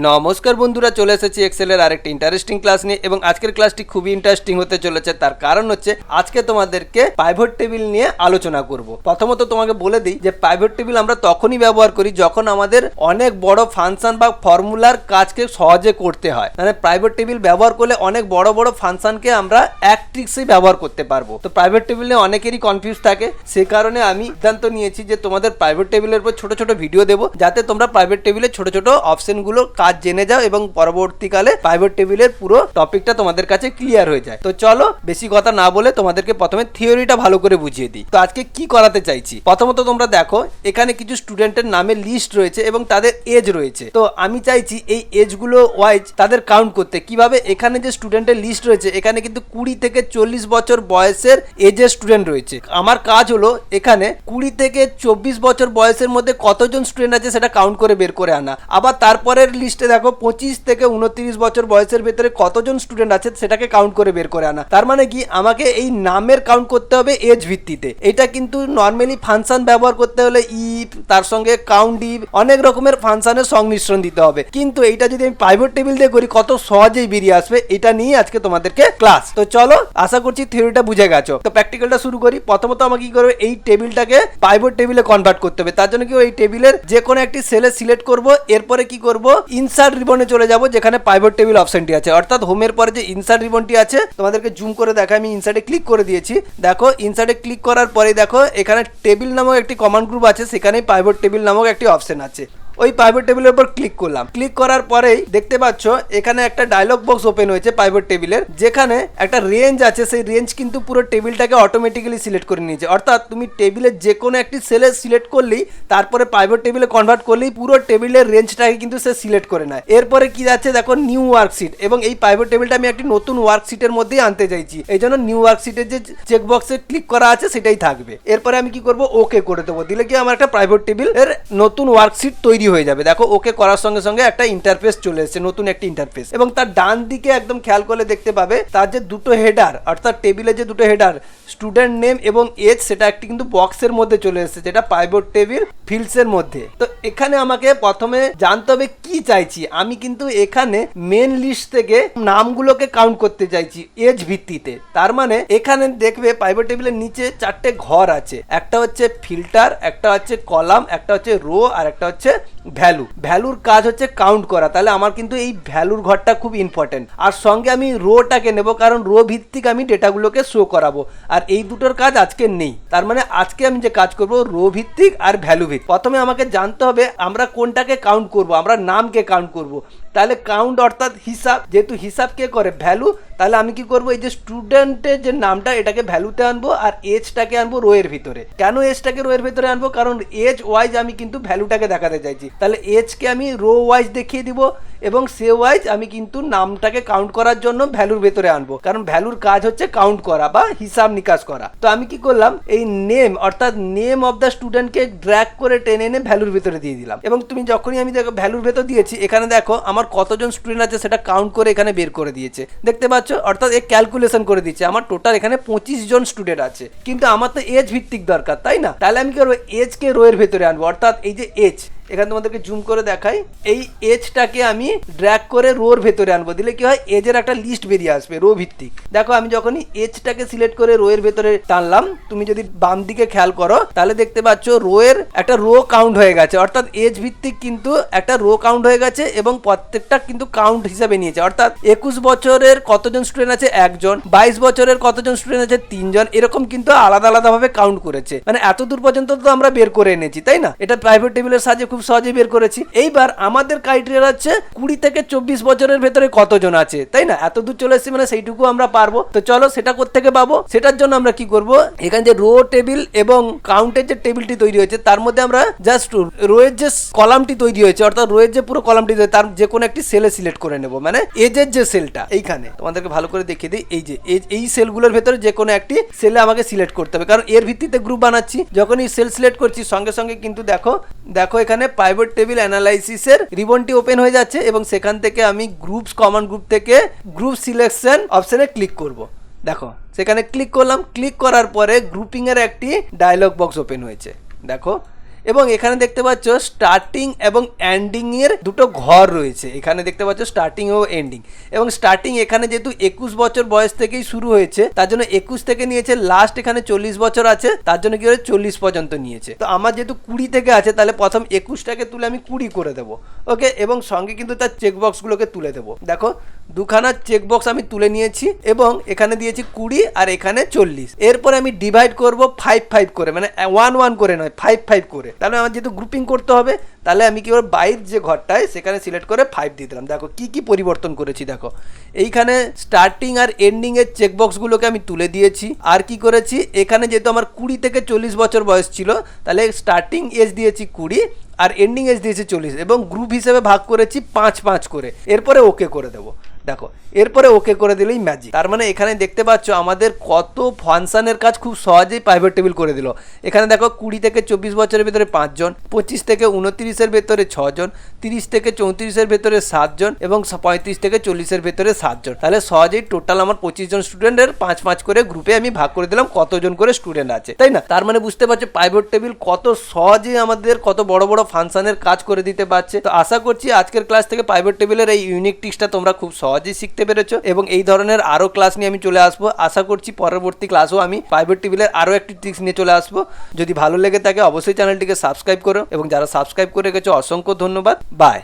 নমস্কার বন্ধুরা, চলে এসেছি এক্সেলের আরেকটি ইন্টারেস্টিং ক্লাস নিয়ে এবং আজকের ক্লাসটি খুবই ইন্টারেস্টিং হতে চলেছে। তার কারণ হচ্ছে আজকে তোমাদেরকে পাইভট টেবিল নিয়ে আলোচনা করব। প্রথমত তোমাকে বলে দিই যে পাইভট টেবিল আমরা তখনই ব্যবহার করি যখন আমাদের অনেক বড় ফাংশন বা ফর্মুলার কাজকে সহজে করতে হয়। মানে পাইভট টেবিল ব্যবহার করলে অনেক বড় বড় ফাংশনকে আমরা এক ট্রিক্সেই ব্যবহার করতে পারবো। তো পাইভট টেবিল নিয়ে অনেকেরই কনফিউজ থাকে, সে কারণে আমি সিদ্ধান্ত নিয়েছি যে তোমাদের পাইভট টেবিলের উপর ছোট ছোট ভিডিও দেবো, যাতে তোমরা পাইভট টেবিলের ছোট ছোট অপশনগুলো কাজ জেনে যাও এবং পরবর্তীকালে পাইভট টেবিলের পুরো টপিকটা তোমাদের কাছে ক্লিয়ার হয়ে যায়। তো চলো বেশি কথা না বলে তোমাদেরকে প্রথমে থিওরিটা ভালো করে বুঝিয়ে দিই। তো আজকে কি করাতে চাইছি, প্রথমত তোমরা দেখো এখানে কিছু স্টুডেন্টের নামের লিস্ট রয়েছে এবং তাদের এজ রয়েছে। তো আমি চাইছি এই এজগুলো ওয়াইজ তাদের কাউন্ট করতে। কিভাবে? এখানে যে স্টুডেন্টের লিস্ট রয়েছে এখানে কিন্তু 20 থেকে 40 বছর বয়সের এজের স্টুডেন্ট রয়েছে। আমার কাজ হলো এখানে 20 থেকে 24 বছর বয়সের মধ্যে কতজন স্টুডেন্ট আছে সেটা কাউন্ট করে বের করে আনা। আবার তারপরের লিস্টে দেখো 25 থেকে 29 বছর বয়সের ভেতরে কতজন স্টুডেন্ট আছে সেটাকে কাউন্ট করে বের করে আনা। তার মানে কি, আমাকে এই নামের কাউন্ট করতে হবে এজ ভিত্তিতে। এটা কিন্তু নর্মালি ফাংশন ব্যবহার করতে হলে ইফ, তার সঙ্গে কাউন্ট ইফ, অনেক রকমের ফাংশনের সংমিশ্রণ দিতে হবে। কিন্তু এইটা যদি আমি পাইভট টেবিল দিয়ে করি কত সহজেই বেরিয়ে আসবে। এটা নিয়ে আজকে তোমাদেরকে ক্লাস। তো চলো, আশা করছি থিওরিটা বুঝে গেছো। তো প্র্যাকটিক্যালটা শুরু করি। প্রথমত আমাকে কি করবে, এই টেবিলটাকে পাইভট টেবিলে কনভার্ট করতে হবে। তার জন্য কি, এই টেবিলের যে কোনো একটি সেলে সিলেক্ট করব। এরপরে কি করব, ইনসার্ট রিবনে চলে যাব যেখানে পাইভট টেবিল অপশনটি আছে, অর্থাৎ হোমের পরে যে ইনসার্ট রিবনটি আছে, তোমাদেরকে জুম করে দেখা, আমি ইনসার্টে ক্লিক করে দিয়েছি। দেখো ইনসার্টে ক্লিক করার পরে দেখো এখানে টেবিল নামক একটি কমান্ড গ্রুপ আছে, সেখানেই পাইভট টেবিল নামক একটি অপশন আছে। ওই পাইভট টেবিলের উপর ক্লিক করলাম। ক্লিক করার পরেই দেখতে পাচ্ছ এখানে একটা ডায়লগ বক্স ওপেন হয়েছে পাইভট টেবিলের, যেখানে একটা রেঞ্জ আছে। সেই রেঞ্জ কিন্তু পুরো টেবিলটাকে অটোমেটিক্যালি সিলেক্ট করে নিয়েছে। অর্থাৎ তুমি টেবিলের যে কোনো একটি সেলে সিলেক্ট করলেই, তারপরে পাইভট টেবিলে কনভার্ট করলেই পুরো টেবিলের রেঞ্জটাকে কিন্তু সে সিলেক্ট করে নেয়। এরপরে কি যাচ্ছে দেখো, নিউ ওয়ার্কশিট। এবং এই পাইভট টেবিলটা আমি একটি নতুন ওয়ার্কশিটের মধ্যেই আনতে চাইছি, এই জন্য নিউ ওয়ার্কশিটের যে চেক বক্সে ক্লিক করা আছে সেটাই থাকবে। এরপরে আমি কি করব, ওকে করে দেবো। দিলে কি আমার একটা পাইভট টেবিল এর নতুন ওয়ার্কশিট তৈরি হয়ে যাবে। দেখো ওকে করার সঙ্গে সঙ্গে একটা ইন্টারফেস চলে এসেছে, নতুন একটি ইন্টারফেস। এবং তার ডান দিকে একদম খেয়াল করলে দেখতে পাবে তার যে দুটো হেডার, অর্থাৎ টেবিলে যে দুটো হেডার, স্টুডেন্ট নেম এবং এজ, সেটা একটি কিন্তু বক্সের মধ্যে চলে এসেছে, যেটা পাইভট টেবিল ফিল্ডস এর মধ্যে। তো এখানে আমাকে প্রথমে জানতে হবে কি চাইছি। আমি কিন্তু এখানে মেন লিস্ট থেকে নামগুলোকে কাউন্ট করতে চাইছি এজ ভিত্তিতে। তার মানে এখানে দেখবে পাইভট টেবিলের নিচে 4টে ঘর আছে, একটা হচ্ছে ফিল্টার, একটা হচ্ছে কলাম, একটা হচ্ছে রো, আর একটা হচ্ছে ভ্যালু। ভ্যালুর কাজ হচ্ছে কাউন্ট করা। তাহলে আমার কিন্তু এই ভ্যালুর ঘরটা খুব ইম্পর্টেন্ট। আর সঙ্গে আমি রোটাকে নেব, কারণ রো ভিত্তিক আমি ডেটাগুলোকে শো করাবো। আর এই দুটোর কাজ আজকে নেই। তার মানে আজকে আমি যে কাজ করব রো ভিত্তিক আর ভ্যালু ভিত্তিক। প্রথমে আমাকে জানতে হবে আমরা কোনটাকে কাউন্ট করব। আমরা নামকে কাউন্ট করব। তাহলে কাউন্ট অর্থাৎ হিসাব, যেহেতু হিসাব কে করে ভ্যালু, তাহলে আমি কি করব, এই যে স্টুডেন্টের যে নামটা এটাকে ভ্যালুতে আনবো আর এজটাকে আনবো রো এর ভিতরে। কেন এজটাকে রো এর ভিতরে আনবো? কারণ এজ ওয়াইজ আমি কিন্তু ভ্যালুটাকে দেখাতে চাইছি। তাহলে এজকে আমি রো ওয়াইজ দেখিয়ে দিব এবং সে ওয়াইজ আমি কিন্তু নামটাকে কাউন্ট করার জন্য ভ্যালুর ভেতরে আনবো, কারণ ভ্যালুর কাজ হচ্ছে কাউন্ট করা বা হিসাব নিকাশ করা। তো আমি কি করলাম, এই নেম অর্থাৎ নেম অফ দ্য স্টুডেন্টকে ড্র্যাগ করে টেনে এনে ভ্যালুর ভিতরে দিয়ে দিলাম। এবং তুমি যখনই আমি দেখো ভ্যালুর ভেতর দিয়েছি, এখানে দেখো আমার কতজন স্টুডেন্ট আছে সেটা কাউন্ট করে এখানে বের করে দিয়েছে, দেখতে পাচ্ছ। অর্থাৎ এই ক্যালকুলেশন করে দিচ্ছে আমার টোটাল এখানে 25 জন স্টুডেন্ট আছে। কিন্তু আমার তো এজ ভিত্তিক দরকার, তাই না? তাহলে আমি কি করবো, এজকে রো এর ভেতরে আনবো। অর্থাৎ এই যে এজ, এখানে তোমাদেরকে জুম করে দেখাই, এই এজটাকে আমি ড্র্যাগ করে রোর ভেতরে আনবো। দিলে কি হয়, এজের একটা লিস্ট বেরিয়ে আসবে রো ভিত্তিক। দেখো আমি যখনই এজটাকে সিলেক্ট করে রো এর ভেতরে টানলাম, তুমি যদি বাম দিকে খেয়াল করো তাহলে দেখতে পাচ্ছ রো এর একটা রো কাউন্ট হয়ে গেছে। অর্থাৎ এজ ভিত্তিক কিন্তু একটা রো কাউন্ট হয়ে গেছে এবং প্রত্যেকটা কিন্তু কাউন্ট হিসাবে নিয়েছে। অর্থাৎ 21 বছরের কতজন স্টুডেন্ট আছে 1 জন, 22 বছরের কতজন স্টুডেন্ট আছে 3 জন, এরকম কিন্তু আলাদা আলাদা ভাবে কাউন্ট করেছে। মানে এত দূর পর্যন্ত তো আমরা বের করে এনেছি, তাই না? এটা প্রাইভেট টেবিলের সাহায্যে খুব সহজে বের করেছি। এইবার আমাদের ক্রাইটেরিয়া হচ্ছে 20 থেকে 24 বছরের ভেতরে কতজন আছে, তাই না? এত দূর চলে এসেছি মানে সেইটুকু আমরা পারবো। তো চলো সেটা কোত্থেকে পাবো, সেটার জন্য আমরা কি করব, এখানে যে রো টেবিল এবং কাউন্টের যে টেবিলটি তৈরি হয়েছে তার মধ্যে আমরা জাস্ট রো এর যে কলামটি তৈরি হয়েছে, অর্থাৎ রো এর যে পুরো কলামটি তার যে কোনো একটি সেলে সিলেক্ট করে নেব। মানে এজের যে সেলটা, এইখানে তোমাদেরকে ভালো করে দেখিয়ে দিই, এই যে এই সেলগুলোর ভেতরে যে কোনো একটি সেলে আমাকে সিলেক্ট করতে হবে, কারণ এর ভিত্তিতে গ্রুপ বানাচ্ছি। যখন এই সেল সিলেক্ট করছি সঙ্গে সঙ্গে কিন্তু দেখো এখানে পাইভট টেবিল অ্যানালাইসিসের রিবনটি ওপেন হয়ে যাচ্ছে এবং সেখান থেকে আমি গ্রুপস কমন গ্রুপ থেকে গ্রুপ সিলেকশন অপশনে ক্লিক করব। দেখো সেখানে ক্লিক করলাম। ক্লিক করার পরে গ্রুপিং এর একটি ডায়লগ বক্স ওপেন হয়েছে। দেখো এবং এখানে দেখতে পাচ্ছ স্টার্টিং এবং এন্ডিং এর দুটো ঘর রয়েছে। এখানে দেখতে পাচ্ছ স্টার্টিং ও এন্ডিং, এবং স্টার্টিং এখানে যেহেতু 21 বছর বয়স থেকেই শুরু হয়েছে তার জন্য 21 থেকে নিয়েছে, লাস্ট এখানে 40 বছর আছে তার জন্য কি হয়েছে 40 পর্যন্ত নিয়েছে। তো আমার যেহেতু 20 থেকে আছে তাহলে প্রথম 21টাকে তুলে আমি 20 করে দেবো। ওকে, এবং সঙ্গে কিন্তু তার চেকবক্সগুলোকে তুলে দেবো। দেখো দুখানা চেকবক্স আমি তুলে নিয়েছি এবং এখানে দিয়েছি 20 আর এখানে 40। এরপরে আমি ডিভাইড করব 5 করে, মানে 1 করে নয় 5 করে। তাহলে আমার যেহেতু গ্রুপিং করতে হবে তাহলে আমি কি করব, বাইর যে ঘরটায় সেখানে সিলেক্ট করে 5 দিয়ে দিলাম। দেখো কি পরিবর্তন করেছি, দেখো এইখানে স্টার্টিং আর এন্ডিং এর চেকবক্সগুলোকে আমি তুলে দিয়েছি। আর কি করেছি, এখানে যেহেতু আমার 20 থেকে 40 বছর বয়স ছিল তাহলে স্টার্টিং এজ দিয়েছি 20 আর এন্ডিং এজ দিয়েছি 40, এবং গ্রুপ হিসেবে ভাগ করেছি 5 করে। এরপরে ওকে করে দেবো। দেখো এরপরে ওকে করে দিলেই ম্যাজিক। তার মানে এখানে দেখতে পাচ্ছ আমাদের কত ফাংশনের কাজ খুব সহজেই পিভট টেবিল করে দিল। এখানে দেখো 20 থেকে 24 বছরের ভেতরে 5 জন, 25 থেকে 29-এর ভেতরে 6 জন, 30 থেকে 34-এর ভেতরে 7 জন এবং 35 থেকে 40-এর ভেতরে 7 জন। তাহলে সহজেই টোটাল আমার 25 জন স্টুডেন্টের 5 করে গ্রুপে আমি ভাগ করে দিলাম কতজন করে স্টুডেন্ট আছে, তাই না? তার মানে বুঝতে পারছো পিভট টেবিল কত সহজেই আমাদের কত বড় বড় ফাংশনের কাজ করে দিতে পারছে। তো আশা করছি আজকের ক্লাস থেকে পিভট টেবিলের এই ইউনিক ট্রিক্সটা তোমরা খুব সহজেই শিখতে পেরেছো, এবং এই ধরনের আরো ক্লাস নিয়ে আমি চলে আসবো। আশা করছি পরবর্তী ক্লাসও আমি পিভট টেবিলের আরো একটি ট্রিক্স নিয়ে চলে আসবো। যদি ভালো লেগে থাকে অবশ্যই চ্যানেলটিকে সাবস্ক্রাইব করো, এবং যারা সাবস্ক্রাইব করে গেছো অসংখ্য ধন্যবাদ। বাই।